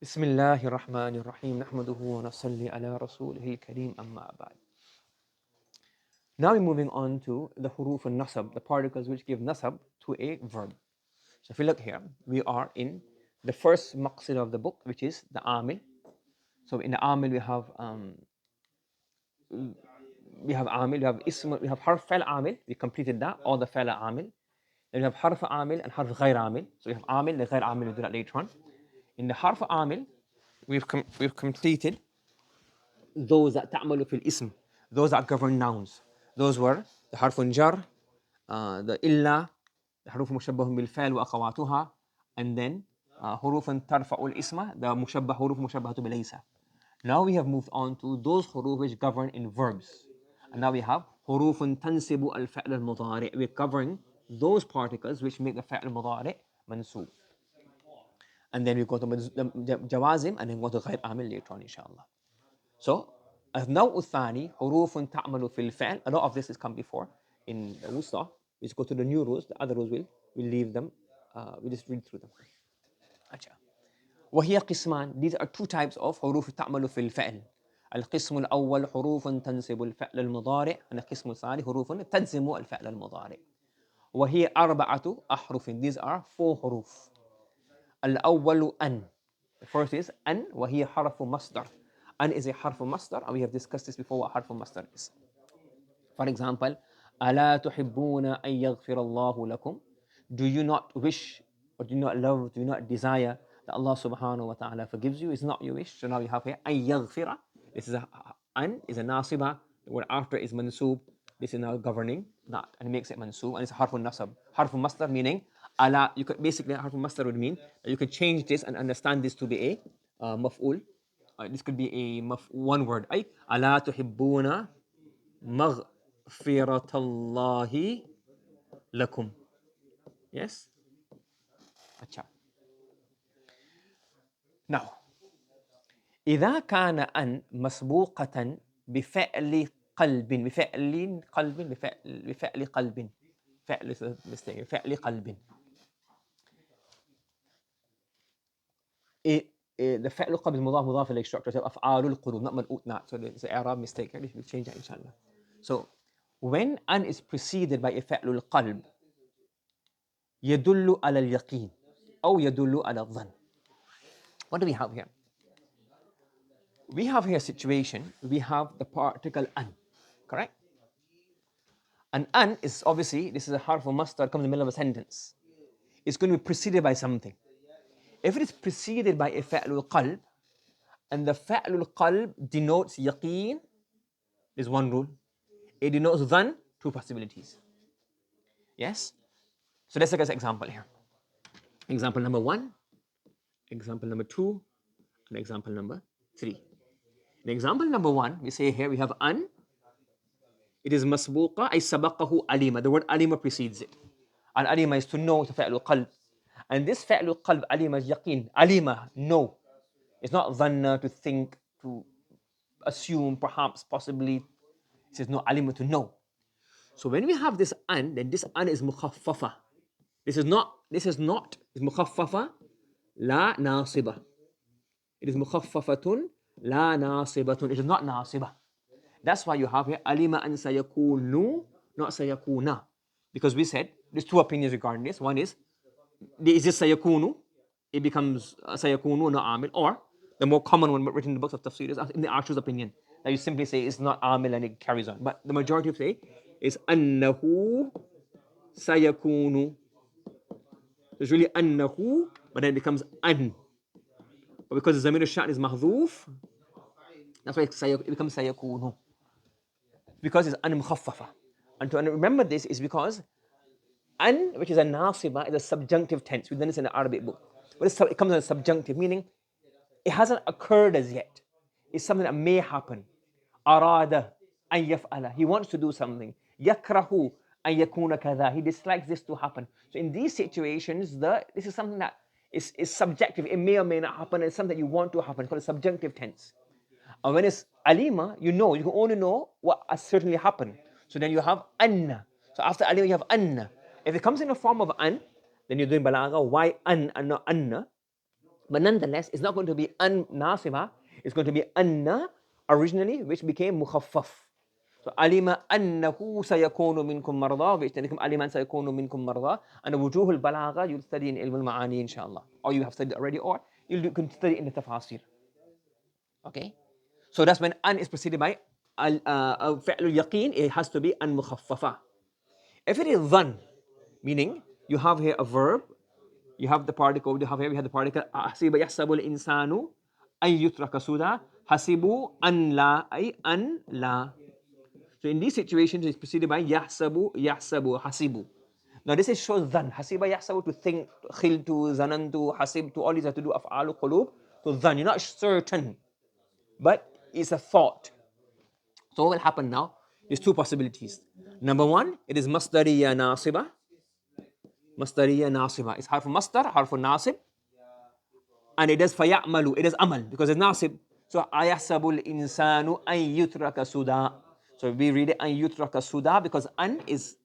بسم الله الرحمن الرحيم نحمده ونصلي على رسوله الكريم أما بعد. Now we're moving on to the huruf al-nasab, the particles which give nasab to a verb. So if you look here, we are in the first maqsid of the book, which is the amil. So in the amil we have amil, we have ism, we have harf fa'al amil. We completed that, all the fa'al amil. Then we have harf amil and harf ghair amil. So we have amil and ghair amil, we'll do that later on. In the harf amil, we've completed those that تعمل في الاسم, those that govern nouns. Those were the حرف jar, the إلا, the حروف مشبه بالفعل وأخواتها, and then حروف ترفع الاسم, the مشبه حروف مشبهة بليس. Now we have moved on to those حروف which govern in verbs. And now we have حروف تنصب الفعل المضارع. We're covering those particles which make the فعل المضارع منصوب. And then we go to جوازم and then go to غير عامل later on inshallah. So, النوع الثاني حروف تعمل في الفعل. A lot of this has come before in the Wusta. We just go to the new rules. The other rules we'll leave them. We just read through them. अच्छा. وهي قسمان. These are two types of حروف تعمل في الفعل. القسم الأول حروف تنصب الفعل المضارع. القسم الثاني حروف تجزم الفعل المضارع. وهي أربعة أحرف. These are four حروف. الأول أن. The first is أن وهي حرف مصدر. An is a harf masdar, and we have discussed this before what harf masdar is. For example, ألا تحبون أن يغفر الله لكم? Do you not wish, or do you not love, do you not desire that Allah subhanahu wa ta'ala forgives you? It's not your wish. So now we have here أن يغفر. This is an is a nasiba. The word after is mansub. This is now governing that, and it makes it mansub, and it's a harf nasab. Harf masdar meaning ala. You could basically harf masdar would mean that you could change this and understand this to be a maf'ul. This could be a one word. أي ألا تحبون مغفرة الله لكم. Yes? अच्छा. Now, إذا كان أن مسبوقة بفعل قلب بفعل قلب فعل mistake فعل قلب. The فعل قلب مضاف إليه structure of أفعال القلوب, not منقوط not. So it's an Arab mistake. We'll change that inshallah. So when an is preceded by a فعل القلب يدل على اليقين أو يدل على الظن. What do we have here? We have here a situation, we have the particle an, correct? And an is obviously, this is a harf of masdar, comes in the middle of a sentence. It's going to be preceded by something. If it is preceded by a fa'lul qalb, and the fa'lul qalb denotes yaqeen, there's one rule. It denotes dhan, two possibilities. Yes? So let's look at an example here. Example number 1, example number 2, and example number 3. In example number 1, we say here we have an. It is masbuqa, ay sabaqahu alima. The word alima precedes it. And alima is to know, to fa'lu qalb. And this fa'lu qalb, alima is yaqeen. Alima, know. It's not dhanna, to think, to assume, perhaps, possibly. It says no, alima, to know. So when we have this an, then this an is mukhaffafa. This is not, it's mukhaffafa, la nasiba. It is mukhaffafatun, la nasibatun. It is not nasiba. That's why you have here alima an sayakunu, not sayakuna. Because we said there's two opinions regarding this. One is this sayakunu? It becomes sayakunu, not amil. Or the more common one written in the books of tafsir is in the Arshu's opinion, that you simply say it's not amil and it carries on. But the majority of say is annahu sayakunu. It's really annahu, but then it becomes an. But because the zamir al-sha'n is mahdhuf, that's why it becomes sayakunu. Because it's an mukhaffafa. And to remember this is because an, which is a nasiba, is a subjunctive tense. We've done this in the Arabic book. But it comes as a subjunctive, meaning it hasn't occurred as yet. It's something that may happen. Arada an yaf'ala. He wants to do something. Yakrahu an yakuna kadha. He dislikes this to happen. So in these situations, this is something that is subjective. It may or may not happen. It's something that you want to happen. It's called a subjunctive tense. And when it's alima, you can only know what has certainly happened. So then you have anna. So after alima, you have anna. If it comes in the form of an, then you're doing balagha. Why an and not anna? But nonetheless, it's not going to be an-nasiba, it's going to be anna originally, which became mukhaffaf. So alima annahu sayakunu minkum marda, which then become aliman sayakunu minkum marda. And wujuh al-balagha you'll study in ilm al-ma'ani inshallah. Or you have studied already, or you can study in the tafasir. Okay? So that's when an is preceded by al-fi'l al-yaqeen, it has to be an-mukhaffafa. If it is dhan, meaning you have here a verb, you have the particle, we have the particle hasiba yahsabu al-insanu an yutraka suda, hasibu an la, ay an la. So in these situations, it's preceded by yahsabu, hasibu. Now this is shows dhan. Hasiba yahsabu, to think, khiltu, zanantu, hasibtu, all these have to do af'alu qulub. So dhan, you're not certain, but it's a thought. So what will happen now? There's two possibilities. Number one, it is masdariya nasiba. Masdariya nasiba. It's harf masdar, harf nasib. And it does fayamalu, it is amal, because it's nasib. So ayahsabul insanu an yutraka suda. So we read it an yutraka suda because an is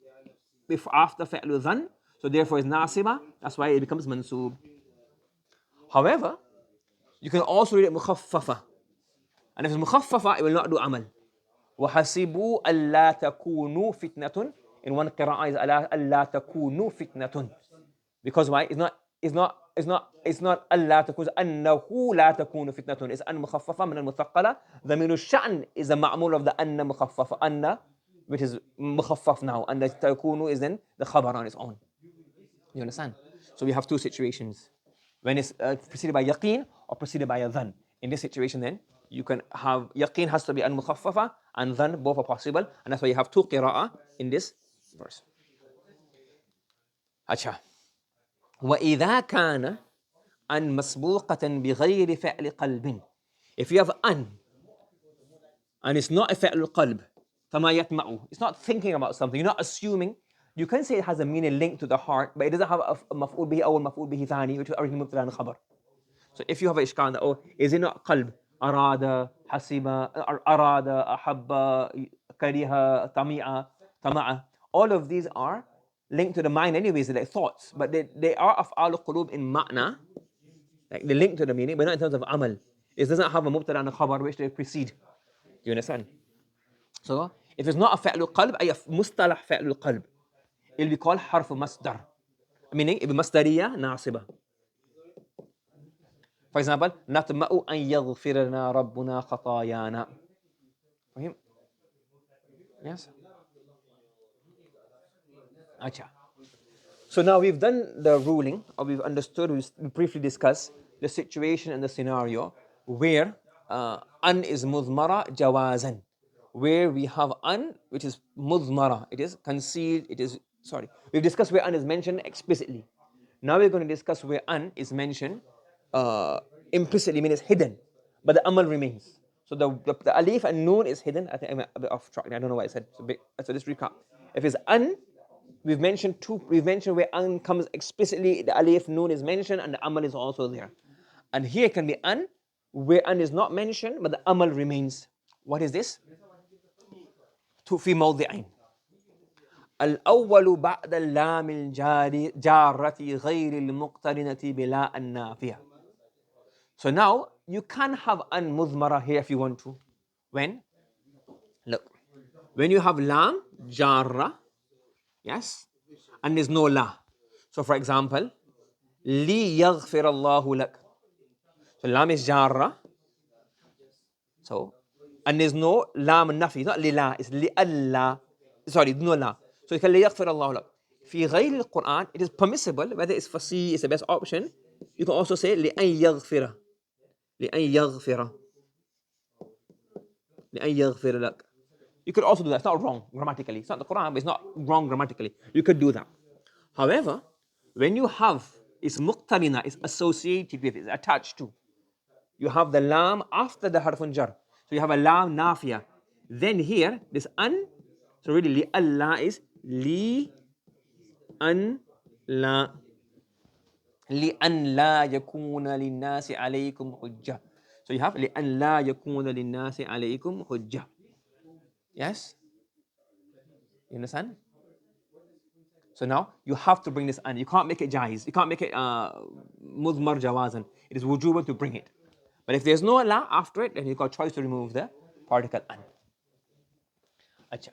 after fi'lu dhan. So therefore it's nasiba. That's why it becomes mansub. However, you can also read it mukhaffafa. And if it's mukhaffafa, it will not do amal. وَحَسِبُوا أَلَّا تَكُونُوا فِتْنَةٌ. In one qira'ah is أَلَّا تَكُونُوا فِتْنَةٌ. Because why? It's not أَلَّا تَكُونُ, أَنَّهُ لَا تَكُونُ فِتْنَةٌ. It's أَن مُخَفَّفَة من المثقلة. ضمير الشأن is a ma'mul of the أَن مخففة. أَن, which is مخفف now. And the تَكُونُ is then the khabar on its own. You understand? So we have two situations. When it's preceded by yaqeen or preceded by a dhan. In this situation then, you can have yaqeen has to be al-mukhaffafa and dhan, both are possible. And that's why you have two qira'ah in this verse. Acha. وَإِذَا كَانَ أَن مَسْبُوقَةً بِغَيْرِ فَعْلِ قَلْبٍ. If you have an and it's not a فعل qalb, فَمَا يَتْمَعُ, it's not thinking about something, you're not assuming. You can say it has a meaning linked to the heart, but it doesn't have a maf'ul bihi awal, maf'ul bihi thani, which is originally mubtada and khabar. So if you have a ishkan that, oh, is it not qalb? Arada, hasiba, arada, ahabba, kariha, tami'a, tama'a. All of these are linked to the mind anyways, they're like thoughts, but they are af'al qulub in ma'na, like they link to the meaning, but not in terms of amal. It doesn't have a mubtada and a khabar which they precede. Do you understand? So if it's not a fa'lu qalb, ay mustalah fa'lu qalb, it'll be called harf masdar, meaning it'll be masdariya nasiba. For example, نَطْمَأُ أَن يَغْفِرَنَا رَبُّنَا خَطَايَانَا. فهمت? Yes? Acha. So now we've done the ruling, or we've understood, we briefly discussed the situation and the scenario where an is mudmara jawazan, where we have an which is mudmara, it is concealed, it is, sorry, we've discussed where an is mentioned explicitly. Now we're going to discuss where an is mentioned implicitly, means it's hidden, but the amal remains. So the alif and noon is hidden. I think I'm a bit off track. I don't know why I said. So let's recap. If it's an, we've mentioned where an comes explicitly, the alif noon is mentioned, and the amal is also there. And here can be an, where an is not mentioned, but the amal remains. What is this? في موضعين. الأول بعد اللام الجارة غير المقترنة بلا النافية. So now you can have an mudmara here if you want to. When? Look. When you have lam, jarra, yes, and there's no la. So for example, li yaghfir Allahu lak. So lam is jarra. So, and there's no lam nafi, not li la, it's li alla. Sorry, no la. So you can li yaghfir Allahu lak. في غير القرآن, it is permissible, whether it's fasi, it's the best option. You can also say لأن يغفر. لأن يغفر. لأن يغفر لك. You could also do that. It's not wrong grammatically. It's not the Quran, but it's not wrong grammatically. You could do that. However, when you have it's muqtarina, it's associated with, it's attached to, you have the lam after the harfun jar. So you have a lam nafiyah. Then here, this an, so really li Allah is li an la. لأن لا يكون للناس عليكم حجة. So you have لأن لا يكون للناس عليكم حجة. Yes? You understand? So now you have to bring this an. You can't make it jaiz. You can't make it mudmar jawazan. It is wujubah to bring it. But if there's no la after it, then you've got a choice to remove the particle an. Acha.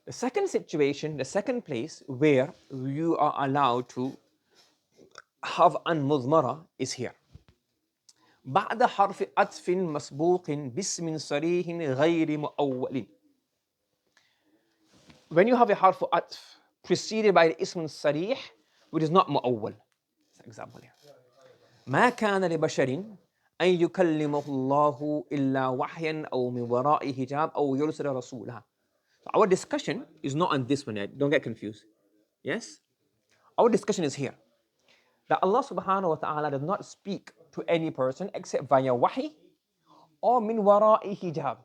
The second situation, the second place where you are allowed to have an مضمرة is here. بعد حرف عطف مسبوق باسم صريح غير مؤول. When you have a حرف عطف preceded by the اسم صريح which is not مؤول. That's an example here. ما كان لبشر أن يكلمه الله إلا وحيا أو من وراء حجاب أو يرسل رسولا. So our discussion is not on this one yet. Don't get confused. Yes? Our discussion is here. That Allah subhanahu wa ta'ala does not speak to any person except via wahi or min wara'i hijab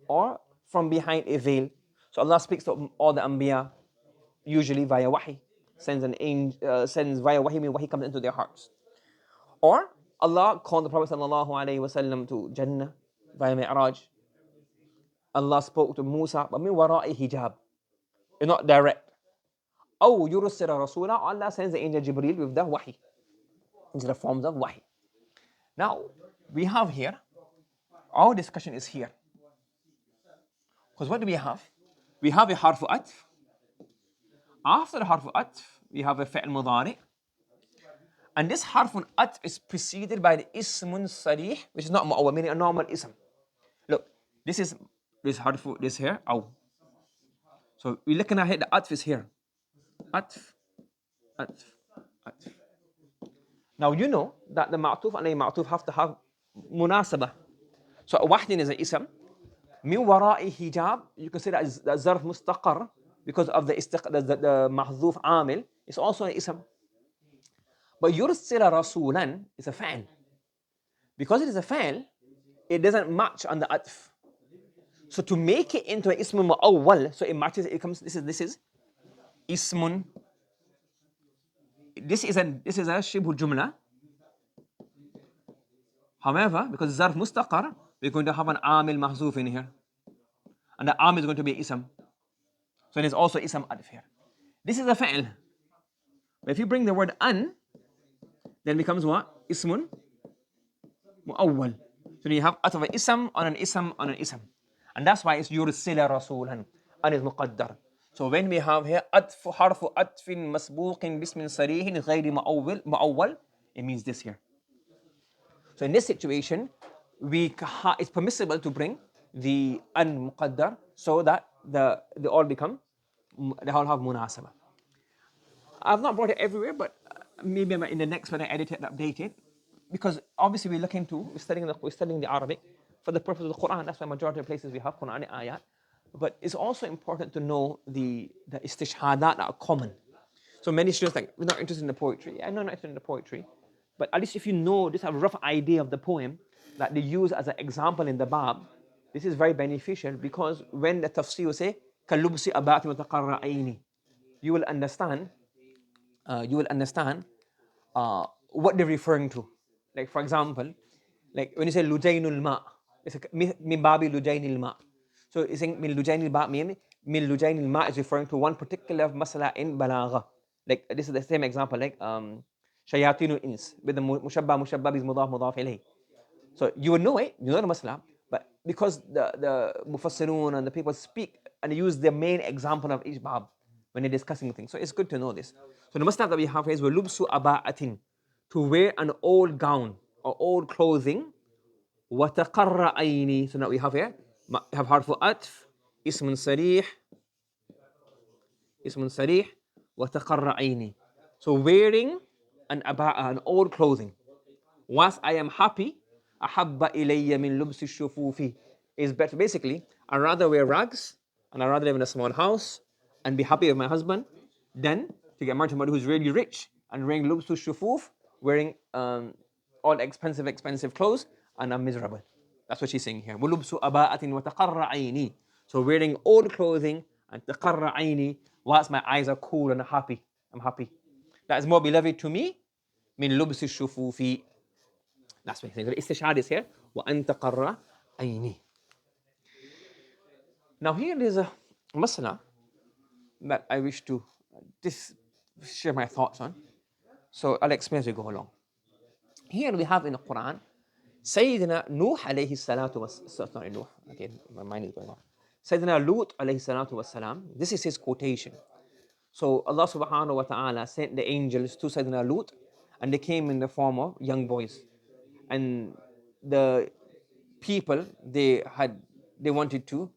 or from behind a veil. So Allah speaks to all the anbiya usually via wahi, sends an angel, sends via wahi, mean wahi comes into their hearts. Or Allah called the Prophet sallallahu alayhi wasallam to Jannah via Mi'raj. Allah spoke to Musa, but min wara'i hijab. It's not direct. أو يرسل رسولا, Allah sends the angel Jibreel with the wahi, into the forms of wahi. Now, we have here, our discussion is here. Because what do we have? We have a harfu atf. After the harfu atf, we have a fi'l mudari. And this harfu atf is preceded by the ismun sarih, which is not mu'awwal, meaning a normal ism. Look, this is this harfu, this here, aw. So we're looking at it, the atf is here. Atf, atf, atf. Now you know that the ma'tuf and a ma'tuf have to have munasabah. So wahdin is an ism. Min wara'i hijab, you can say that is zarf mustaqar because of the mahdhuf amil. It's also an ism. But yursila rasulan is a fa'al. Because it is a fa'al, it doesn't match on the atf. So to make it into an ism mu'awwal, so it matches, it comes, this is ismun. This is a shibhu jumla. However, because zarf mustaqar, we're going to have an amil mahzuf in here. And the amil is going to be ism. So there's also ism adf here. This is a fa'il. But if you bring the word an, then it becomes what? Ismun mu'awwal. So you have atf ism on an ism on an ism. And that's why it's yursila rasulan. An is muqaddar. So when we have here atf harfu atfin masbuqin bismin sarihin ghayri mu'awwal, it means this here. So in this situation, it's permissible to bring the an muqaddar so that they all have munasabah. I've not brought it everywhere, but maybe in the next one I edit it and update it, because obviously we're studying the Arabic for the purpose of the Quran. That's why majority of places we have Quranic ayat. But it's also important to know the istishhadat that are common. So many students like, we're not interested in the poetry. I know not interested in the poetry, but at least if you know, just have a rough idea of the poem that they use as an example in the bab, this is very beneficial, because when the tafsir will say, كَلُّبْسِ أَبَاتِ وَتَقَرَّ عَيْنِ, you will understand what they're referring to. Like for example, like when you say lujaynul ma, it's min babi lujaynil ma. So it's saying min lujaynil ba, min lujaynil ma is referring to one particular masala in balagha. Like this is the same example, like shayatinu ins with the mushabba is mudaf ilayh. So you would know it, you know the masala, but because the mufassirun and the people speak and use the main example of each bab when they're discussing things. So it's good to know this. So the masala that we have here is lubsu aba'atin, to wear an old gown or old clothing. وَتَقَرَّ عَيْنِي. So now we have here, have harfu atf, ismun sarih, وَتَقَرَّ عَيْنِي. So wearing an old clothing. Once I am happy, أَحَبَّ إِلَيَّ مِنْ لُبْسِ الشُّفُوفِ, is better. Basically, I'd rather wear rags and I'd rather live in a small house and be happy with my husband than to get married to somebody who's really rich and wearing lubsu shufuf, wearing all expensive clothes, and I'm miserable. That's what she's saying here. وَلُبْسُ أَبَاءَةٍ وَتَقَرَّ عَيْنِي. So wearing old clothing and تَقَرَّ عَيْنِي, whilst my eyes are cool and happy. I'm happy. That is more beloved to me min lubsi shufufi. That's what he's saying. The istishhad is here. وَأَن تَقَرَّ عَيْنِي. Now here is a masala that I wish to this share my thoughts on. So I'll explain as we go along. Here we have in the Quran, Sayyidina Nuh alayhi salatu was sorry, Nuh. Okay, my mind is going off. Sayyidina Lut alayhi salatu was salam. This is his quotation. So Allah subhanahu wa ta'ala sent the angels to Sayyidina Lut, and they came in the form of young boys. And the people, they wanted to,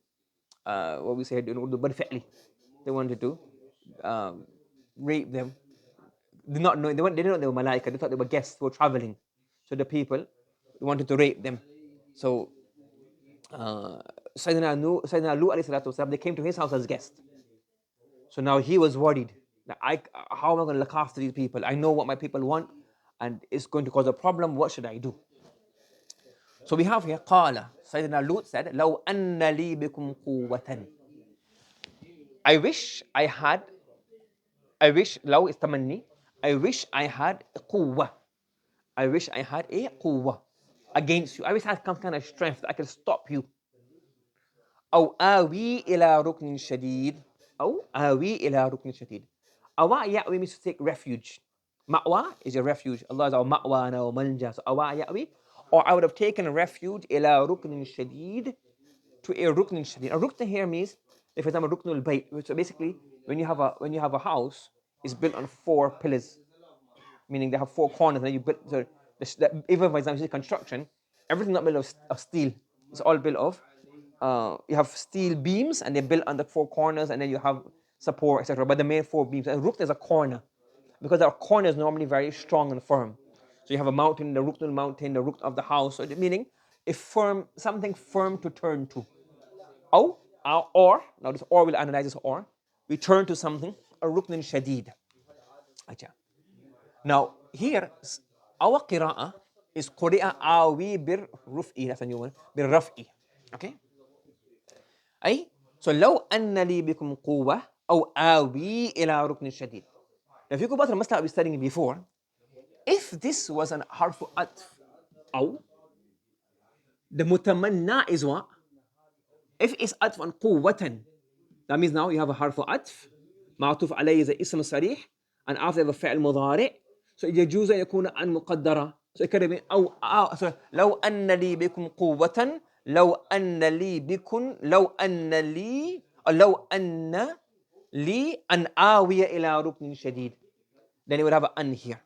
what we said in Urdu, بفعل. They wanted to rape them. They didn't know they were malaika. They thought they were guests who were traveling. So the people wanted to rape them. So Sayyidina Lut alayhi salatu wasalam, they came to his house as guests. So now he was worried that how am I going to look after these people? I know what my people want, and it's going to cause a problem. What should I do? So we have here, قال, Sayyidina Lut said, لو أن لي بكم قوة. I wish, لو is tamanni, I wish I had قوة. I wish I had a قوة against you. I wish I had some kind of strength that I could stop you. أو آوي إلى ركن شديد. أو آوي إلى ركن شديد. أوا يأوي means to take refuge. Ma'wa is a refuge. Allah is our ma'wa now, manja. So awa ya'wi. Or I would have taken refuge إلى ركن شديد, to a rukn shadid. A rukn here means, for example, rukn al-bayt. So basically, when you have a house, it's built on 4 pillars, meaning they have 4 corners. And you build, so even for example, construction, everything not built of steel. It's all built of. You have steel beams, and they're built on the 4 corners, and then you have support, etc. But the main 4 beams. And rukn is a corner, because our corner is normally very strong and firm. So you have a mountain, the rukn mountain, the rukn of the house. So meaning, something firm to turn to. Or, now this or will analyze this or, we turn to something, a rukn shadid. Now here, our qira'ah is quri'a awi bir ruf'i, that's a new one, bir raf'i. Okay? So لو أن لي بكم قوة أو آوي إلى ركن شديد. Now if you go back to the masala we were studying before, if this was an harfu atf, أو, the mutamanna is what? If it's atf on قوة, that means now you have a harfu atf, معطوف عليه زي اسم صريح, and after the فعل مضارع. So يجوز أن يكون عن مقدرة. So it could have been so لو أن لي بكم قوة, لو أن لي بكم, لو أن لي أن آوي إلى ركن شديد. Then you would have an an here.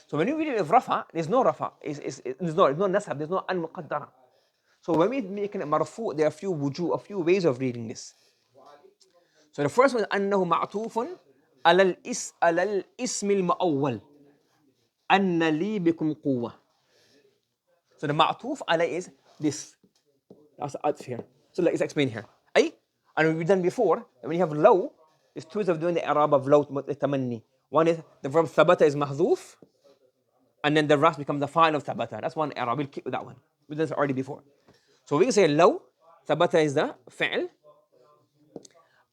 So when you read it with rafa, there's no rafa. There's no nasab, there's no an muqaddara. So when we make it marfu, there are a few ways of reading this. So the first one is أنه معطوف على الاسم المؤول أن لي بكم قوة. So the معطوف على is this. That's the atf here. So let's explain here. And we've done before, when you have low, there's 2 ways of doing the i'rab of low tamanni. One is the verb ثبت is محذوف, and then the rest becomes the fa'il of ثبت. That's one i'rab. We'll keep with that one. We've done this already before. So we can say low, ثبت is the فعل.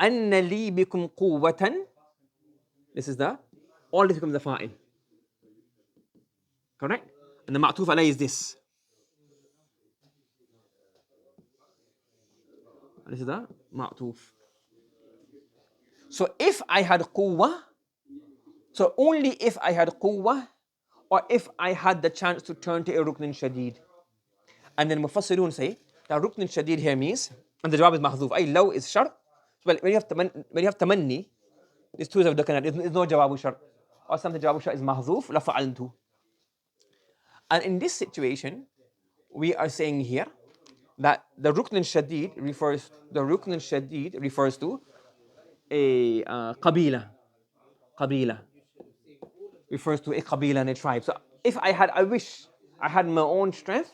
أن لي بكم قوة. This is all this becomes the fa'il. Correct? And the ma'tuf alayh is this. This is the ma'tuf. So if I had quwwah, so only if I had quwwah, or if I had the chance to turn to a rukn shadid. And then mufassirun say that rukn shadid here means, and the jawab is mahdhuf. Law is shart. Well, when you have tamanni, there's 2 ways of looking at it. There's no jawabu shart. Or something jawabu shart is mahdhuf, la fa'altu. And in this situation, we are saying here that the rukn shadid refers to a qabila. Qabila refers to a qabila and a tribe. So if I wish I had my own strength,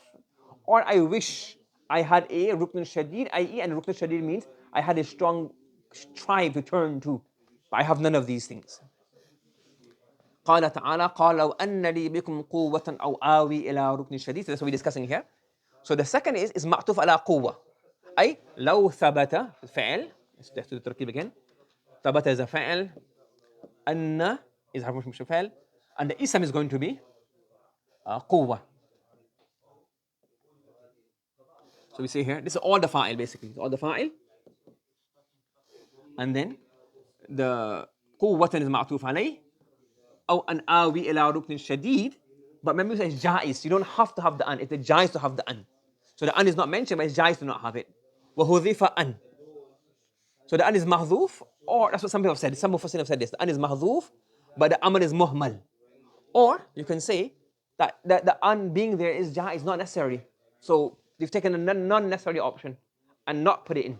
or I wish I had a rukn shadid, i.e., and rukn shadid means I had a strong tribe to turn to. But I have none of these things. قال تعالى قال لو أن لي بكم قوة أو آوي إلى ركن شديد. So that's what we're discussing here. So the second is معطوف على قوة. أي لو ثبت فعل. Let's do the تركيب again. ثبت is a فعل. أن is حرف مش فعل. And the ism is going to be قوة. So we see here, this is all the fa'il basically. All the fa'il. And then the قوة is معطوف عليه أو أن آوي إلى ركن شديد. But remember it says جائز. You don't have to have the an. It's a jais to have the an. So the an is not mentioned, but it's jais to not have it. وحذف أن. So the an is محذوف, or that's what some people have said. Some mufassir have said this. The an is محذوف, but the amal is muhmal. Or you can say that the an being there is jais, not necessary. So they've taken a non-necessary option and not put it in.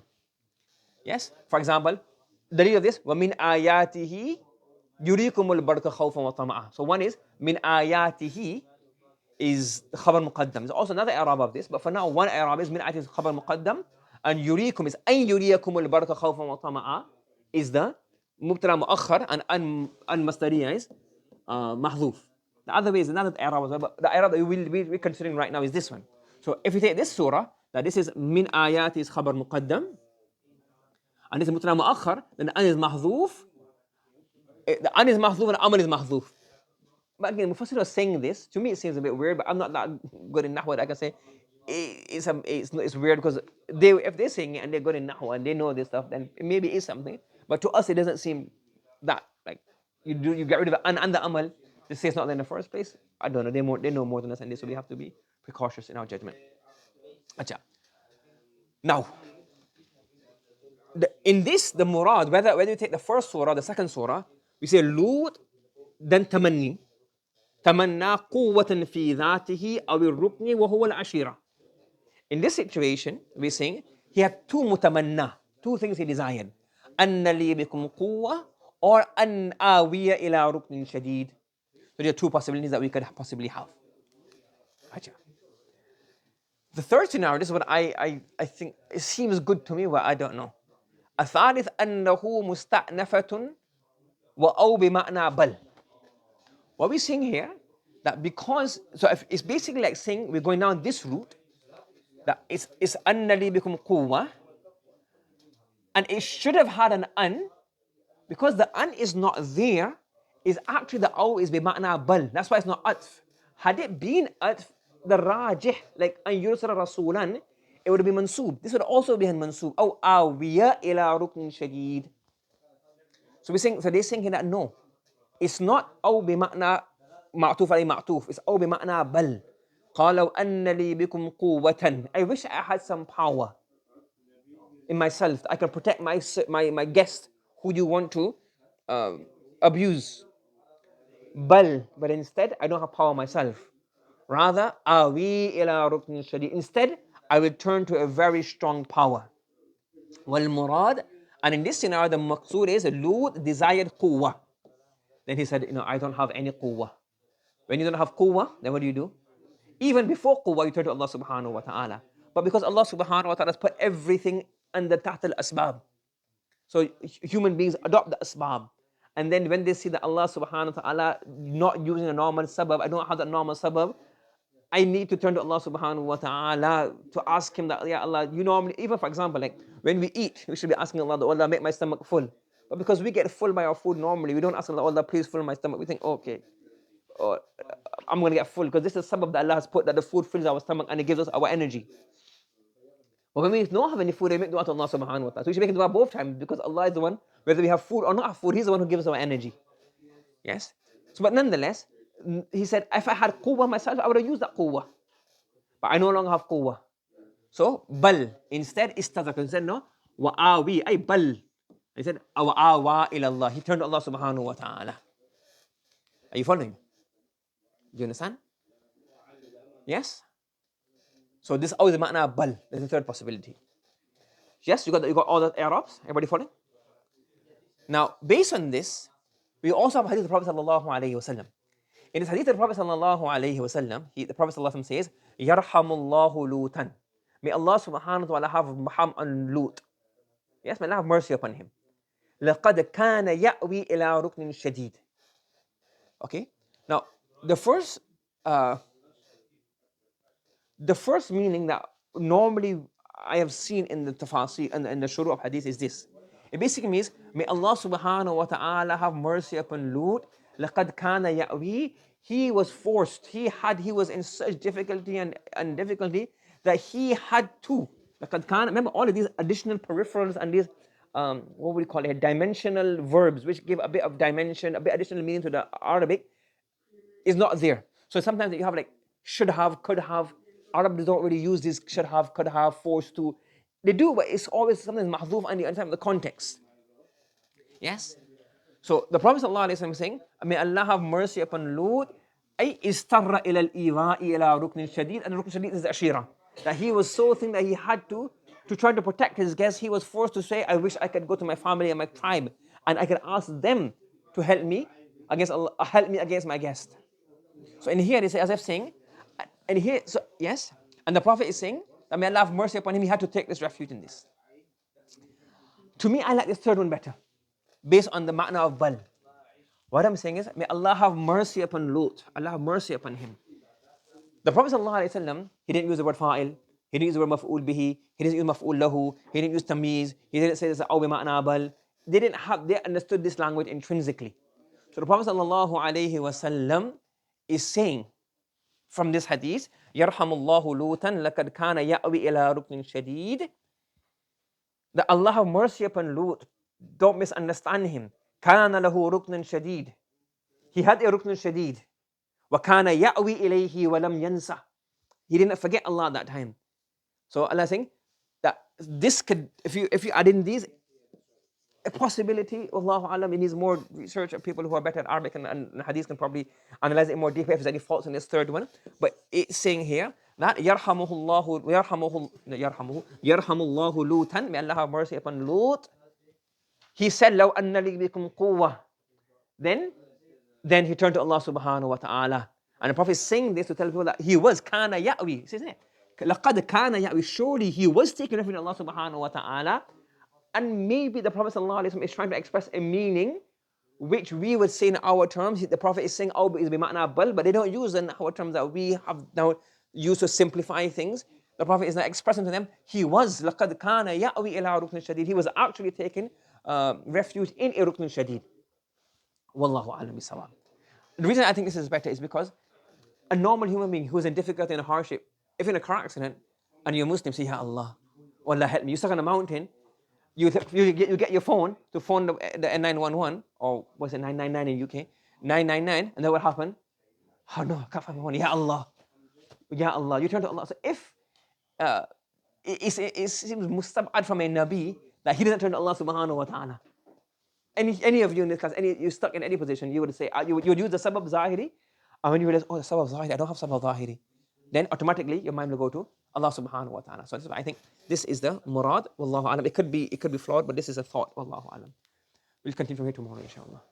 Yes? For example, the read of this, وَمِنْ آيَاتِهِ يُرِيكُمُ الْبَرْقَ خَوْفًا وَطَمَعًا. So one is, مِنْ آيَاتِهِ is the khabar muqaddam. There's also another i'rab of this, but for now, one i'rab is min ayat is khabar muqaddam, and yurikum is an yuriyakum al-baraka khawfan wa tama'a is the mubtada muakhar, and an masdariya is mahdhuf. The other way is another i'rab as well, but the i'rab that we're considering right now is this one. So if you take this surah, that this is min ayat is khabar muqaddam, and this is mubtada muakhar, then the an is mahdhuf. The an is mahdhuf and amal is mahdhuf. But again, Mufassir was saying this. To me, it seems a bit weird, but I'm not that good in Nahw that I can say it's weird because if they're saying it and they're good in Nahw and they know this stuff, then it maybe is something. But to us, it doesn't seem that like you get rid of the an and the amal. Just say it's not there in the first place. I don't know. They know more than us, and this, so we have to be precautious in our judgment. Acha. Now, in this, the murad, whether you take the first surah, the second surah, we say Lut, then tamanni. تمنى قوة في ذاته أو الركن وهو العشيرة. In this situation, we're saying he had two متمنى, two things he desired. أن لي بكم قوة or أن آوي إلى ركن شديد. So there are two possibilities that we could possibly have. The third scenario, this is what I think it seems good to me, but I don't know. الثالث أنه مستأنفة وأو بمعنى بل. What we're saying here, that because, so if it's basically like saying we're going down this route, that it's أَنَّ لِي بِكُمْ قُوَّةً, and it should have had an an, because the an is not there, is actually the aw is بمعنى بل. That's why it's not atf. Had it been atf, the rajih, like أن يرسل رسولا, it would have been mansub. This would also be mansub. أو آوية إلى ركن شديد. So they're saying here that no, it's not أو بمعنى معطوف عليه معطوف. It's أو بمعنى بل. قالوا أن لي بكم قوة. I wish I had some power in myself. I can protect my guest who you want to abuse. بل, but instead I don't have power myself. Rather, آوي إلى ركن شديد. Instead, I will turn to a very strong power. والمراد, and in this scenario, the maqsood is Lut desired قوة. Then he said, I don't have any quwwah. When you don't have quwwah, then what do? Even before quwwah, you turn to Allah subhanahu wa ta'ala. But because Allah subhanahu wa ta'ala has put everything under taht al-asbab. So human beings adopt the asbab. And then when they see that Allah subhanahu wa ta'ala not using a normal sabab, I don't have that normal sabab, I need to turn to Allah subhanahu wa ta'ala to ask him that, yeah Allah, you normally, even for example, like when we eat, we should be asking Allah, Allah, make my stomach full. But because we get full by our food normally, we don't ask Allah, Allah, please fill my stomach. We think, okay, I'm going to get full because this is sabab that Allah has put, that the food fills our stomach and it gives us our energy. But when we don't have any food, we make dua to Allah subhanahu wa ta'ala. So we should make dua both times because Allah is the one, whether we have food or not have food, He's the one who gives us our energy. Yes? So, but nonetheless, he said, if I had quwwah myself, I would have used that quwwah. But I no longer have quwwah. So, bal, instead, istazaka. He said, no, wa'awi, ay bal. He said, wa'awa ilallah. He turned to Allah subhanahu wa ta'ala. Are you following? Do you understand? Yes? So this always ma'na bal. There's a third possibility. Yes, you got all the i'rabs? Everybody following? Now, based on this, we also have hadith of the Prophet sallallahu alayhi wa sallam. In this hadith of the Prophet sallallahu alayhi wa sallam, the Prophet sallallahu alayhi wa sallam says, Yarhamullahu Lutan. May Allah subhanahu wa ta'ala have mercy on Lut. Yes, may Allah have mercy upon him. لَقَدْ كَانَ يَأْوِي إِلَىٰ رُكْنٍ شَدِيد. Okay? Now, the first meaning that normally I have seen in the tafasir and the shuru of hadith is this. It basically means, may Allah subhanahu wa ta'ala have mercy upon Lut. لَقَدْ كَانَ يَأْوِي. He was forced, he was in such difficulty and difficulty that he had to. لَقَدْ كَانَ. Remember all of these additional peripherals and these what would you call it, dimensional verbs, which give a bit of dimension, a bit additional meaning to the Arabic, is not there. So sometimes you have like should have, could have. Arabs don't really use this should have, could have, forced to. They do, but it's always something mahdhuf and you understand the context. Yes? So the Prophet ﷺ is saying, may Allah have mercy upon Lut, أي استر إلى الإيواء إلى ركن شديد, and ركن شديد is the ashira. That he was so thin that he had to try to protect his guests, he was forced to say, I wish I could go to my family and my tribe and I could ask them to help me against Allah, help me against my guest. So in here, they say, as if saying, and here, so yes, and the Prophet is saying that may Allah have mercy upon him, he had to take this refuge in this. To me, I like the third one better, based on the ma'na of bal. What I'm saying is, may Allah have mercy upon Lut, Allah have mercy upon him. The Prophet ﷺ, he didn't use the word fa'il, he didn't use the word maf'ul bihi, he didn't use maf'ul lahu, he didn't use tamyiz, he didn't say this aw bi ma'na bal. They understood this language intrinsically. So the Prophet ﷺ is saying from this hadith, Yarhamullahu Lutan laqad kana ya'wi ila ruknin shadid. That Allah have mercy upon Lut. Don't misunderstand him. Kana lahu ruknin shadid. He had a ruknin shadid. Wa kana ya'wi ilayhi wa lam yansa. He didn't forget Allah at that time. So Allah is saying that this could, if you add in these, a possibility, Allahu Alam, it needs more research, and people who are better at Arabic and Hadith can probably analyze it more deeply if there's any faults in this third one. But it's saying here that Yarhamullahu Lutan, may Allah have mercy upon Lut. He said, Law anna li bikum quwwah. Then he turned to Allah subhanahu wa ta'ala. And the Prophet is saying this to tell people that he was kana ya'wi. Isn't it? Laqad kana ya'wi. Surely he was taking refuge in Allah subhanahu wa ta'ala. And maybe the Prophet ﷺ is trying to express a meaning which we would say in our terms. The Prophet is saying, oh, is bima'na bal, but they don't use in our terms that we have now used to simplify things. The Prophet is not expressing to them, he was, لَقَدْ كَانَ يَأْوِي إِلَىٰ رُكْنٍ شَدِيد. He was actually taking refuge in a rukn shadid. Wallahu alam bisawab. The reason I think this is better is because a normal human being who is in difficulty and hardship, if in a car accident and you're Muslim, say, Ya Allah, oh Allah help me. You're stuck on a mountain, you get your phone to phone the N911, or what's it, 999 in UK, 999, and then what happened? Oh no, I can't find my phone. Ya Allah. Ya Allah. You turn to Allah. So if it seems mustab'ad from a Nabi that he doesn't turn to Allah subhanahu wa ta'ala. Any of you in this class, you're stuck in any position, you would say, you would use the sabab zahiri, and when you realize, oh, the sabab zahiri, I don't have sabab zahiri, then automatically your mind will go to Allah subhanahu wa ta'ala. So I think this is the murad, wallahu alam. It could be flawed, but this is a thought, wallahu alam. We'll continue from here tomorrow, inshallah.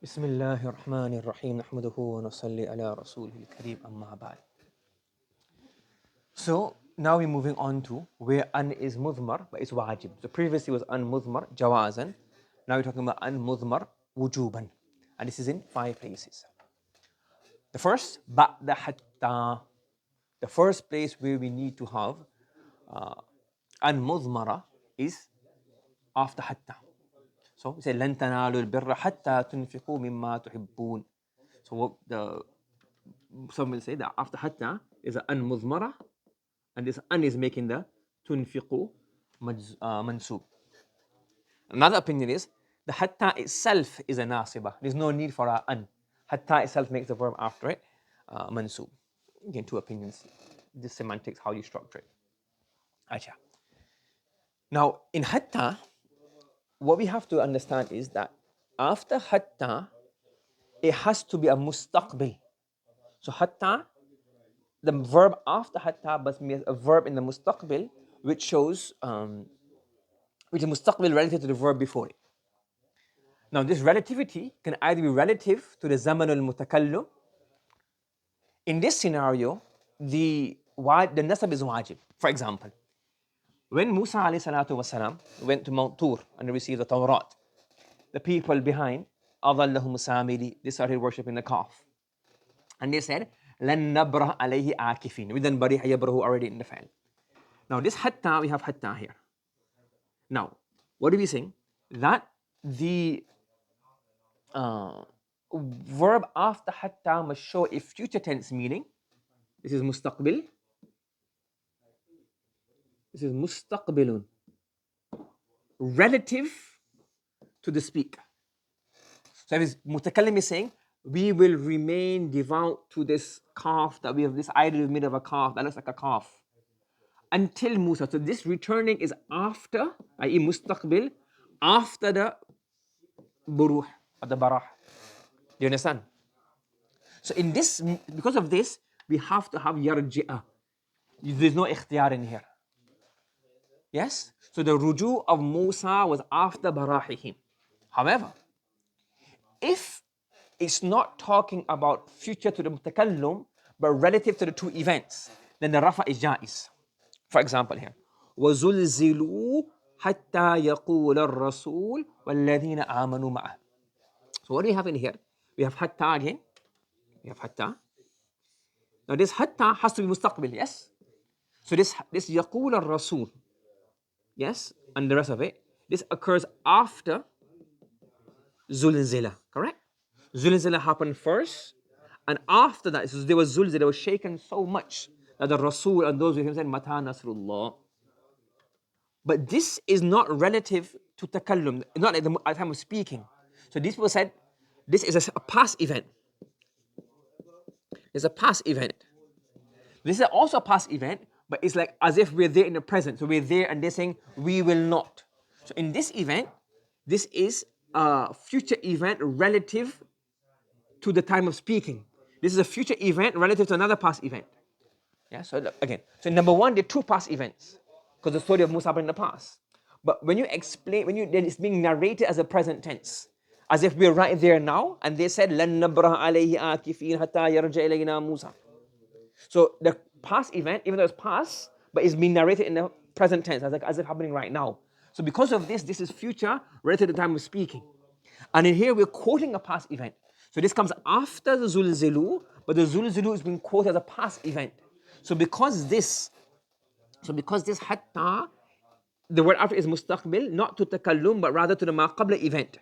Bismillahir Rahmanir Rahim. Nahmaduhu wa nusalli ala rasulihil kareem, amma ba'd. So now we're moving on to where an is mudmar, but it's wajib. So previously was an mudmar, jawazan. Now we're talking about an mudmar, wujuban. And this is in 5 places. The first, ba'da hatta. The first place where we need to have an mudmara is after hatta. So we say, لَن تَنَالُوا الْبِرَّ حَتَّى تُنْفِقُوا مِمَّا تُحِبُّونَ. So some will say that after hatta is an mudmara, and this an is making the tunfiqu mansub. Another opinion is the hatta itself is a nasiba. There's no need for a an. Hatta itself makes the verb after it mansub. Again, 2 opinions. This semantics, how you structure it. Acha. Now, in hatta, what we have to understand is that after hatta, it has to be a mustaqbil. So hatta, the verb after hatta must be a verb in the mustaqbil, which shows, which is mustaqbil relative to the verb before it. Now, this relativity can either be relative to the zaman al-mutakallim. In this scenario, the nasab is wajib. For example, when Musa alayhi salatu wasalam went to Mount Tur and received the Tawrat, the people behind, أَضَلَّهُمُ سَامِرِي, they started worshipping the calf. And they said, لَن نَبْرَهَ عَلَيْهِ آكِفِينَ. We then bariha yabrahu already in the fa'il. Now this hatta, we have hatta here. Now, what are we saying? That the verb after hatta must show a future tense meaning. This is mustaqbil. This is mustaqbilun. relative to the speaker. So if mutakallim is saying, we will remain devout to this calf that we have, this idol we've made of a calf that looks like a calf, until Musa. So this returning is after, i.e. mustaqbil, after the buruh or the barah. Do you understand? So in this, because of this, we have to have yarji'ah. There's no ikhtiyar in here. Yes? So the ruju of Musa was after barahihim. However, if it's not talking about future to the mutakallum, but relative to the two events, then the rafa is jaiz. For example here, وَزُلْزِلُوا حَتَّى يَقُولَ الرَّسُولُ وَالَّذِينَ آمَنُوا مَعَهُ. So what do we have in here? We have hatta again. We have hatta. Now this hatta has to be mustaqbil, yes? So this يَقُولَ الرَّسُولُ, yes, and the rest of it, this occurs after Zulzila, correct? Zulzila happened first, and after that, so there was Zulzila, they were shaken so much that the Rasul and those with him said, Mata Nasrullah. But this is not relative to takallum, not at the time of speaking. So these people said, this is a past event. It's a past event. This is also a past event, but it's like as if we're there in the present. So we're there and they're saying, we will not. So in this event, this is a future event relative to the time of speaking. This is a future event relative to another past event. Yeah, so again, so number one, there are two past events, because the story of Musa happened in the past. But when you explain, then it's being narrated as a present tense, as if we're right there now, and they said, لَن نَبْرَهَ عَلَيْهِ آكِفِينَ حَتَّى يَرْجَعَ إِلَيْنَا مُوسَى. So the past event, even though it's past, but it's being narrated in the present tense, as if happening right now. So because of this is future relative to the time of speaking. And in here, we're quoting a past event. So this comes after the Zulzilu, but the Zulzilu is being quoted as a past event. So because this hatta, the word after is mustaqbil, not to takallum, but rather to the ma qabla event.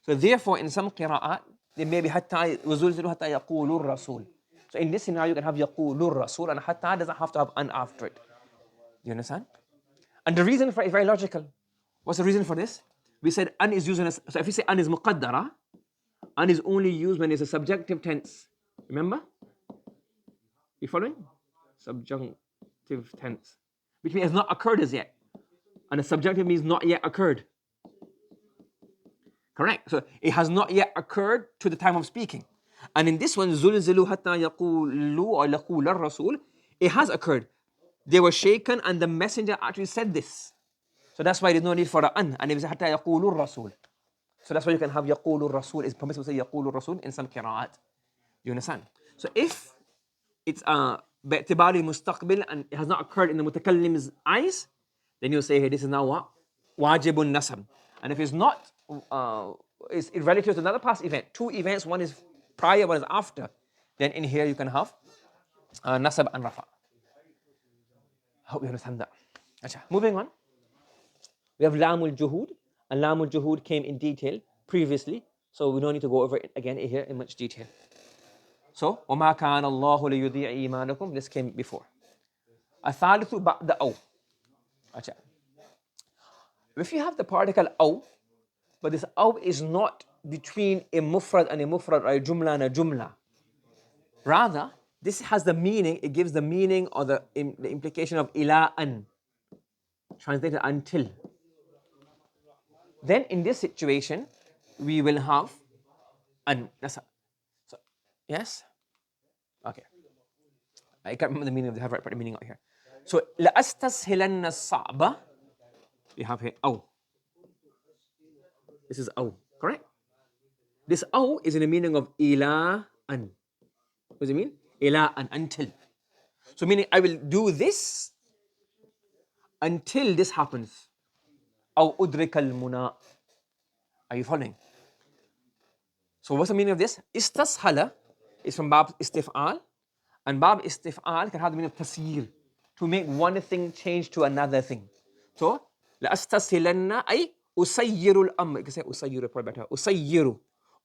So therefore, in some qira'at, there may be hatta وَزُلْزِلُوا hatta yaqulur rasul. So in this scenario, you can have yaqulur rasul, and hatta doesn't have to have an after it. Do you understand? And the reason for it is very logical. What's the reason for this? We said an is used as, so if you say an is muqaddara, an is only used when it's a subjunctive tense. Remember? You following? Subjunctive tense, which means it has not occurred as yet. And a subjunctive means not yet occurred. Correct? So it has not yet occurred to the time of speaking. And in this one, زُلْزِلُوا حَتَّى يَقُولُوا or يَقُولَ الرَّسُولُ, it has occurred. They were shaken and the messenger actually said this. So that's why there's no need for an. And it was حَتَّى يَقُولُوا الرَّسُولُ. So that's why you can have يَقُولُ الرَّسُولُ. It's permissible to say يَقُولُ الرَّسُولُ in some qira'at. You understand? So if it's باعتبار مستقبل and it has not occurred in the mutakallim's eyes, then you say, hey, this is now what? Wajibun nasab. And if it's not, it's relative to another past event. Two events, one is prior, one is after. Then in here you can have nasab and rafa. Hope you understand that. Achha. Moving on. We have lamul juhud. And lamul juhud came in detail previously. So we don't need to go over it again here in much detail. So, وَمَا كَانَ اللَّهُ لِيُضِيعَ إِيمَانَكُمْ. This came before. الثالث بعد أو. Achha. If you have the particle أو, but this أو is not between a mufrad and a mufrad, or a jumla and a jumla. Rather, this has the meaning, it gives the meaning or the implication of ila an, translated until. Then in this situation, we will have an. So, yes? Okay. I can't remember the meaning of the, have right meaning out here. So, لَأَسْتَسْهِلَنَّ الصَّعْبَ. We have here أو. This is أو, correct? This أو is in the meaning of ila an. What does it mean? Ila an, until. So meaning I will do this until this happens. أو أدرك المنى. Are you following? So what's the meaning of this? Istashala is from bab istif'al, and bab istif'al can have the meaning of tasyir, to make one thing change to another thing. So لأستسهلن أي أسير الأمر. You can say أسير probably better.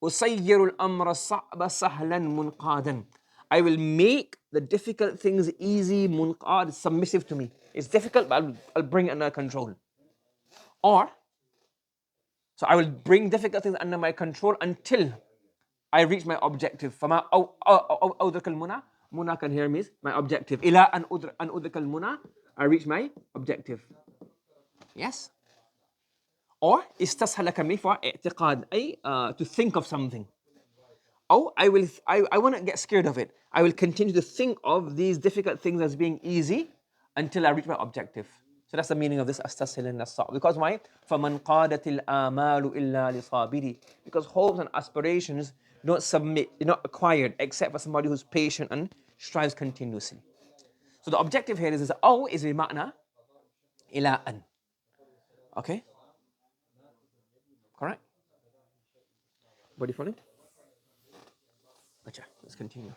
أسير الأمر الصعب سهلا منقادا. I will make the difficult things easy, munqad, submissive to me. It's difficult, but I'll bring it under control. Or So I will bring difficult things under my control until I reach my objective. فما أو أدرك المنى. Muna can hear me. My objective. إلى أن أدرك المنى. I reach my objective. Yes. Or استسهل كمي for اعتقاد أي to think of something. Oh, I won't get scared of it. I will continue to think of these difficult things as being easy until I reach my objective. So that's the meaning of this أستسهل النصاب. Because why? فَمَنْ قَادَتِ الْآمَالُ إِلَّا لِصَابِرِ. Because hopes and aspirations don't submit, not acquired, except for somebody who's patient and strives continuously. So the objective here is أو is بمعنى إلى أن. Okay? Correct? Body following? Let's continue.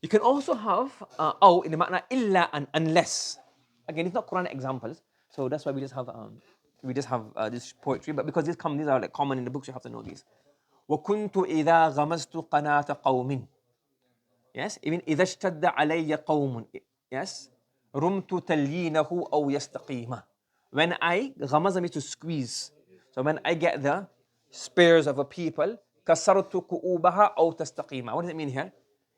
You can also have أو in the معنى إلا أن, unless. Again, it's not Quranic examples, so that's why we just have this poetry. But because these are like common in the books, you have to know these. وكنت إذا غمزت قناة قوم. Yes, even إذا اشتد علي قوم. Yes, رمت تليينه أو يستقيم. When I غمز means to squeeze. So when I get the spears of a people, كسرت كؤوبها أو تستقيم. What does it mean here?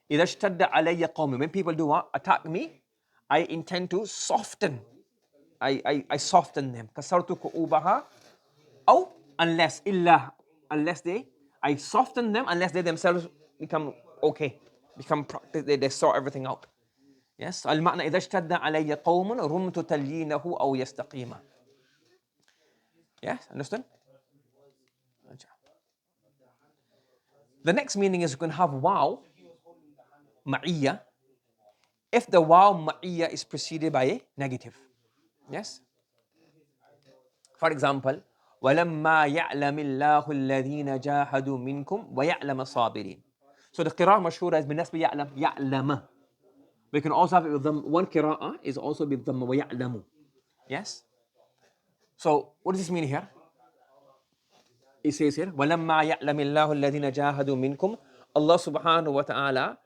إذا اشتد علي قوم. When people do what? Attack me, I intend to soften. I soften them. كسرت كؤوبها أو unless إلا unless I soften them unless they themselves become okay, become they sort everything out. Yes. المعنى إذا اشتد علي قوم رمت تليينه أو يستقيم. Yes. Understand? The next meaning is you can have wow, ma'iyya, if the wow ma'iyya is preceded by a negative. Yes. For example, وَلَمَّا يَعْلَمِ اللَّهُ الَّذِينَ جَاهَدُوا مِنْكُمْ وَيَعْلَمَ الصَّابِرِينَ. So the qira'ah mashhura is بالنسبة يعلم يعلم. We can also have it with them. One qira'ah is also with them وَيَعْلَمُ. Yes. So what does this mean here? It says here وَلَمَّا يَعْلَمِ اللَّهُ الَّذِينَ جَاهَدُوا مِنْكُمْ. Allah subhanahu wa ta'ala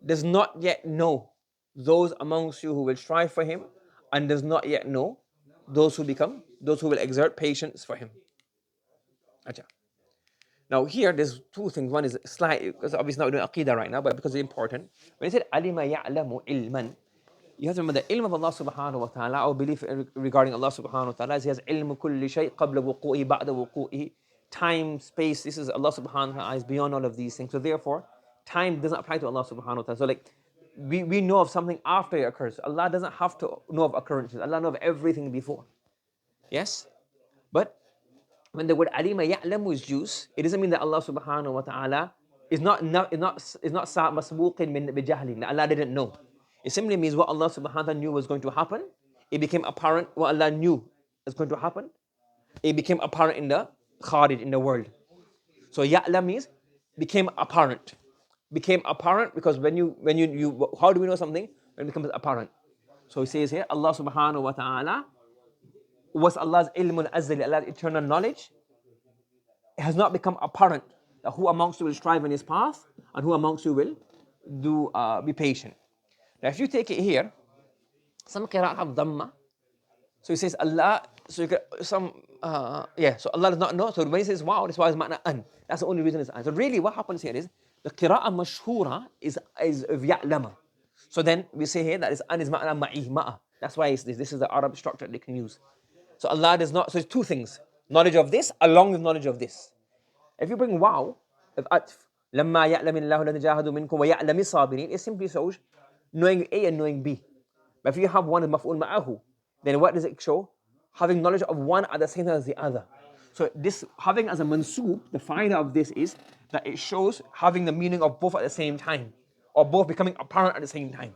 does not yet know those amongst you who will strive for him, and does not yet know those who will exert patience for him. Acha. Now here there's two things. One is slightly, because obviously not doing aqidah right now, but because it's important. When he said alima ya'lamu ilman, you have to remember the ilm of Allah subhanahu wa ta'ala, our belief regarding Allah subhanahu wa ta'ala is he has ilm kulli shay qabla wuqu'i ba'da wuqu'i. Time, space, this is Allah subhanahu wa ta'ala is beyond all of these things. So therefore, time doesn't apply to Allah subhanahu wa ta'ala. So like we know of something after it occurs. Allah doesn't have to know of occurrences. Allah knows of everything before. Yes? But when the word alima ya'lamu is used, it doesn't mean that Allah subhanahu wa ta'ala is not masbuqin min bijahlin, that Allah didn't know. It simply means what Allah subhanahu wa ta'ala knew was going to happen. It became apparent what Allah knew is going to happen. It became apparent in the kharij, in the world. So ya'lam means became apparent. Became apparent because when you how do we know something? When it becomes apparent. So he says here, Allah subhanahu wa ta'ala was Allah's ilmun azali, Allah's eternal knowledge. It has not become apparent that who amongst you will strive in his path and who amongst you will be patient. Now if you take it here, some qira'at have dhamma. So he says Allah, so you get some, so Allah does not know. So when he says wow, this why is ma'na an. That's the only reason it's an. So really what happens here is, the qira'ah mashhura is of ya'lama. So then we say here that is an is ma'na ma'i, ma'a. That's why it's this. This is the Arab structure they can use. So Allah does not, so it's two things. Knowledge of this along with knowledge of this. If you bring wow, of atf, لَمَّا يَعْلَمِ اللَّهُ الَّذِينَ جَاهَدُوا مِنْكُمْ وَيَعْلَمِ الصَّابِرِينَ, it simply shows knowing A and knowing B. But if you have one maf'ul ma'ahu, then what does it show? Having knowledge of one at the same time as the other. So this having as a mansoob, the faida of this is that it shows having the meaning of both at the same time, or both becoming apparent at the same time.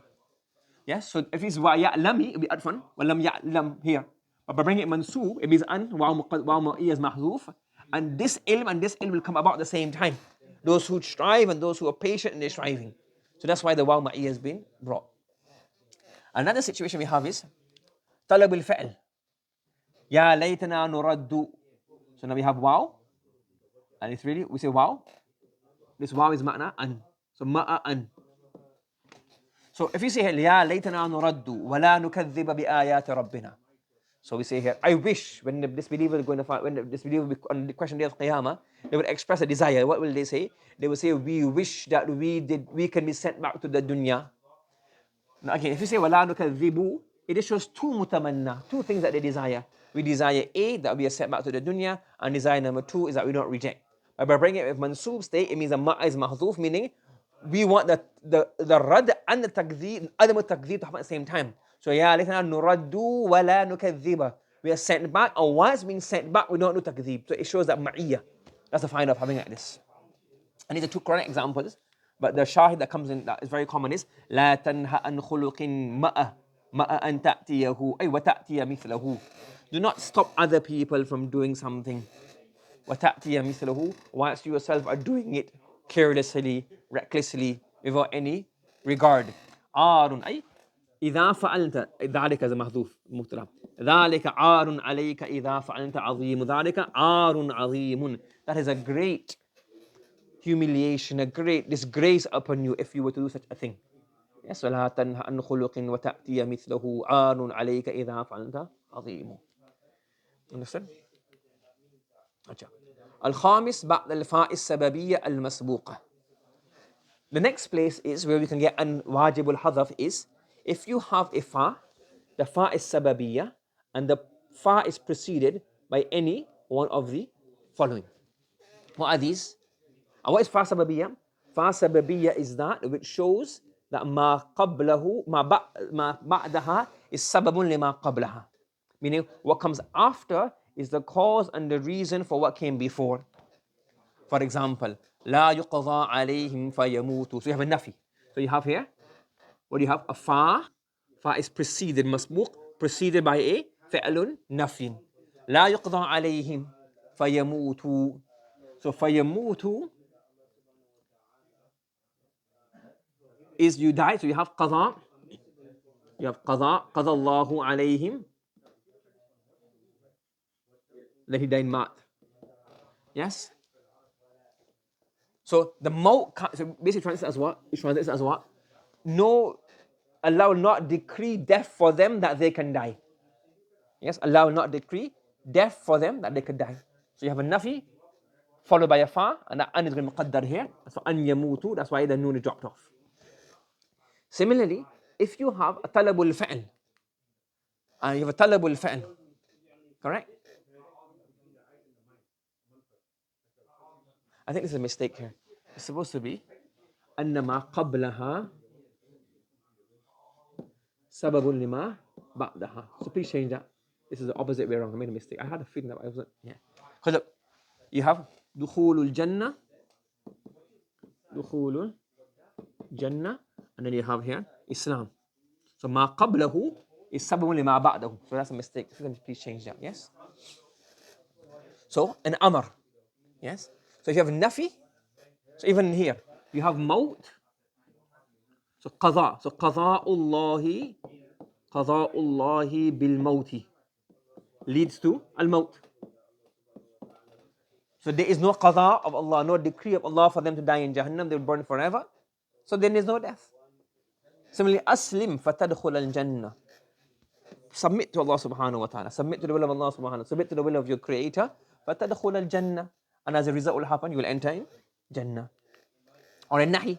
Yes, so if it's wa ya'lami, it will be adfan, wa lam ya'lam here. But by bringing it mansoob, it means an, wa ma'i is mahzoof, and this ilm will come about at the same time. Those who strive and those who are patient in their striving. So that's why the wa ma'i has been brought. Another situation we have is talab al-fa'l. Ya laytana nuraddu. So now we have wow, and it's really, we say wow. This wow is ma'na an. So ma'a an. So if you say ya laytana nuraddu wa la nukadhdhiba bi ayati rabbina. So we say here, I wish, when the disbeliever is going to find, when the disbeliever will be on the question day of Qiyamah, they will express a desire. What will they say? They will say, we wish that we can be sent back to the dunya. Now again, if you say وَلَا نُكَذِّبُ, it just shows two mutamanna, two things that they desire. We desire A, that we are sent back to the dunya, and desire number two is that we don't reject. But by bringing it with mansoob state, it means the ma' is mahdhuf, meaning we want the rad and the takdheeb, adam takdheeb to happen at the same time. So ya laytana nuraddu wa la nukadhiba. We are sent back, and once being sent back, we don't do takdheeb. So it shows that ma'iyya. That's the fine of having like this. And these are two Quranic examples. But the shahid that comes in that is very common is لا تنهى عن خلق مأ أن تأتيه أي وتأتي مثله. Do not stop other people from doing something. وتأتي مثله, whilst you yourself are doing it carelessly, recklessly, without any regard. عار أي إذا فعلت ذلك هذا محذوف مبتدأ. ذلك عار عليك إذا فعلت عظيم. ذلك عار عظيم. That is a great humiliation, a great disgrace upon you if you were to do such a thing. Yes, وَلَا تَنْهَ عَنْ خُلُقٍ وَتَأْتِيَ مِثْلَهُ عَارٌ عَلَيْكَ إِذَا فَعَلْتَ عَظِيمٌ. Understand? الخامس بعد الفاء السببية المسبوقة. The next place is where we can get an wajib al-hadaf is if you have a fa, the fa is sababiyya, and the fa is preceded by any one of the following. What are these? And what is fa sababiyya? Fa sababiyya is that which shows that ma qablahu, ma ba'daha is sababun lima qablaha. Meaning what comes after is the cause and the reason for what came before. For example, لا يقضى عليهم فيموتوا. So you have a nafi. So you have here, what do you have? A fa. Fa is preceded, مسبوق, preceded by a فعل نفي. لا يقضى عليهم فيموتوا. So فيموتوا is you die, so you have qada. You have qada, qada Allahu alayhim. Then he died mat. Yes? So the maut, so basically translates as what? It translates as what? No, Allah will not decree death for them that they can die. Yes, Allah will not decree death for them that they could die. So you have a nafi, followed by a fa, and that an is going to be muqaddar here. So an yamutu, that's why the noon is dropped off. Similarly, if you have a talabul fa'l, and you have a talabul fa'l, correct? I think this is a mistake here. It's supposed to be أن ما قبلها سبب لما بعدها. So please change that. This is the opposite way around. I made a mistake. I had a feeling that I wasn't. Yeah. Because look, you have دخول الجنة, دخول الجنة, and then you have here Islam. So ما قبله is سبب لما بعده. So that's a mistake. If you can please change that. Yes. So an amr. Yes. So if you have nafi, so even here you have maut. So qada. So qada'ullahi bil mauti leads to al maut. So there is no qada of Allah, no decree of Allah for them to die in Jahannam, they will burn forever. So then there is no death. Similarly, aslim fatadkhul al jannah. Submit to Allah subhanahu wa ta'ala. Submit to the will of Allah subhanahu wa ta'ala. Submit to the will of your creator. Fatadkhul al jannah. And as a result will happen, you will enter in Jannah. Or in Nahi.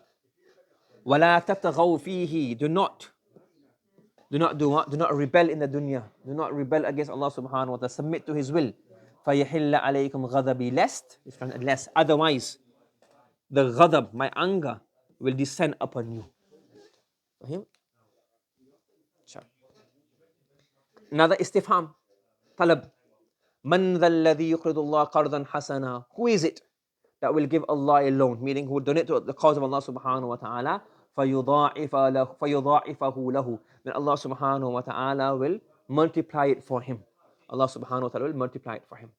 وَلَا تَتَغَوْا فِيهِ. Do not do what? Do not rebel in the dunya. Do not rebel against Allah subhanahu wa ta'ala. Submit to His will. فَيَحِلَّ عَلَيْكُمْ غَضَبِي. Lest, otherwise, the ghadab, my anger, will descend upon you. For him? Sure. Another istifham. Talab. Man ذا الذي يقرض الله قرضا حسنا. Who is it that will give Allah a loan? Meaning who will donate to the cause of Allah subhanahu wa ta'ala. فَيُضَاعِفَهُ لَهُ. Then Allah subhanahu wa ta'ala will multiply it for him. Allah subhanahu wa ta'ala will multiply it for him.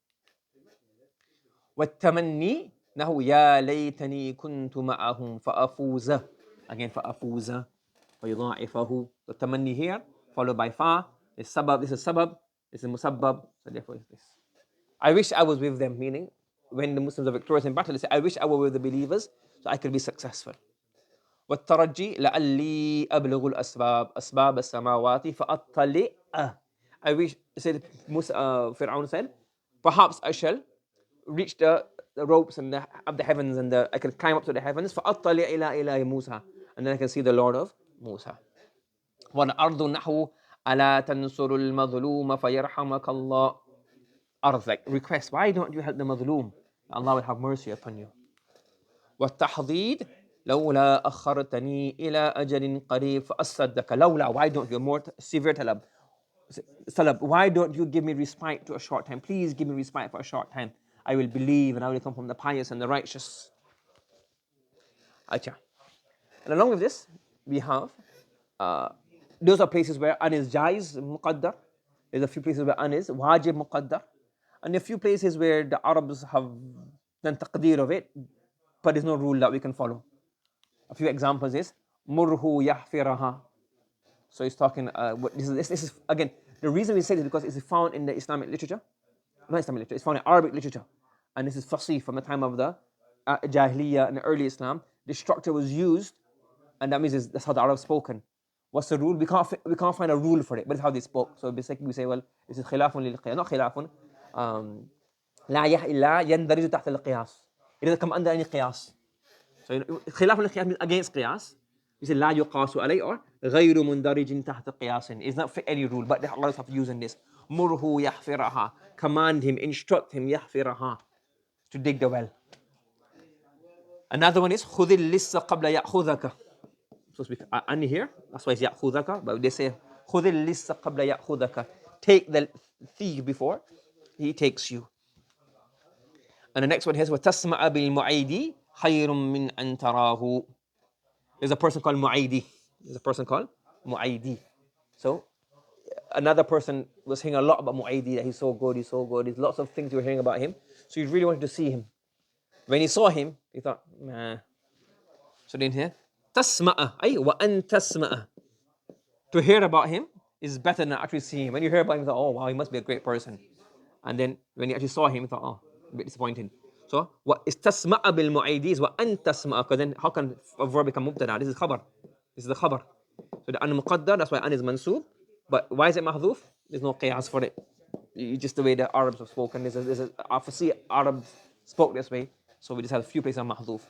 وَالتَّمَنِّي نَهُ يَا لَيْتَنِي كُنْتُ مَعَهُمْ فَأَفُوزَ. Again, فَأَفُوزَ. فَيُضَاعِفَهُ. The tamanni here, followed by fa. This is sabab. This is musabbab. So therefore it's this. I wish I was with them, meaning when the Muslims are victorious in battle, they say, I wish I were with the believers so I could be successful. وَالتَّرَجِّي لَعَلِّي أَبْلُغُ الْأَسْبَابَ أَسْبَابَ السَّمَاوَاتِ فَأَطَّلِعَ. I wish, said Fir'aun said, perhaps I shall reach the ropes and of the heavens, and I can climb up to the heavens. فَأَطَّلِعْ إِلَىٰ إِلَىٰ مُوسَى, and then I can see the Lord of Musa. وَالْأَرْضُ نَحْوُ أَلَا تَنْصُرُ الْمَظْلُومَ فَيَرْحَمَكَ اللَّهُ. Earth, like request, why don't you help the Madhloom? Allah will have mercy upon you. وَالتَّحْضِيد لَوْلَا أَخَّرْتَنِي إِلَىٰ أَجَلٍ قَرِيبٍ فَأَصَّدَّقَ. لَوْلَا, why don't you? More severe talab. Salab, why don't you give me respite to a short time? Please give me respite for a short time. I will believe and I will come from the pious and the righteous. Acha. And along with this, we have those are places where an is jaiz muqaddar. There's a few places where an is wajib muqaddar. And a few places where the Arabs have done taqdeer of it, but there's no rule that we can follow. A few examples is murhu yahfiraha. So he's talking, this is again, the reason we say this is because it's found in the Islamic literature. Not Islamic literature, it's found in Arabic literature. And this is fasih from the time of the Jahiliyyah and the early Islam. This structure was used, and that means that's how the Arabs spoken. What's the rule? We can't find a rule for it, but it's how they spoke. So basically we say, well, this is khilafun lil qiyas, not khilafun. لا يندرج تحت القياس. It doesn't come under any qiyas. So خلاف القياس means against qiyas. We say لا يقاس عليه or غير مندرج تحت قياس. It's not for any rule, but the Arabs have using this. مره يحفرها. Command him, instruct him يحفرها, to dig the well. Another one is خذ اللص قبل يأخذك. So speak and here, that's why it's يأخذك, but they say خذ اللص قبل يأخذك. Take the thief before he takes you. And the next one here is وَتَسْمَعَ بِالْمُعَيْدِ خَيْرٌ مِّنْ أَن تَرَاهُ. There's a person called Mu'aydi. So another person was hearing a lot about Mu'aydi, that he's so good. There's lots of things you were hearing about him. So he really wanted to see him. When he saw him, he thought, nah. So then here, تَسْمَعَ أي وَأَن تَسْمَعَ. To hear about him is better than actually seeing him. When you hear about him, you thought, oh wow, he must be a great person. And then when you actually saw him, you thought, oh, a bit disappointing. So what is tasma'a bil mu'aydi is wa an tasma'a, because then how can a verb become mubtada? This is khabar. This is the khabar. So the an muqaddar, that's why an is mansoob. But why is it mahdhuf? There's no qiyas for it. Just the way the Arabs have spoken. Obviously Arabs spoke this way. So we just have a few places on mahdhuf.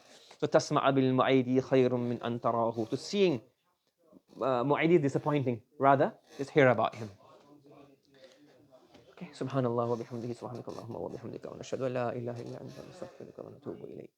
So tasma'a bil mu'aydi khayrun min an tarahu. So seeing mu'aydi is disappointing. Rather, just hear about him. سبحان الله وبحمده سبحانك اللهم وبحمدك ونشهد أن لا إله إلا أنت نستغفرك ونتوب إليك.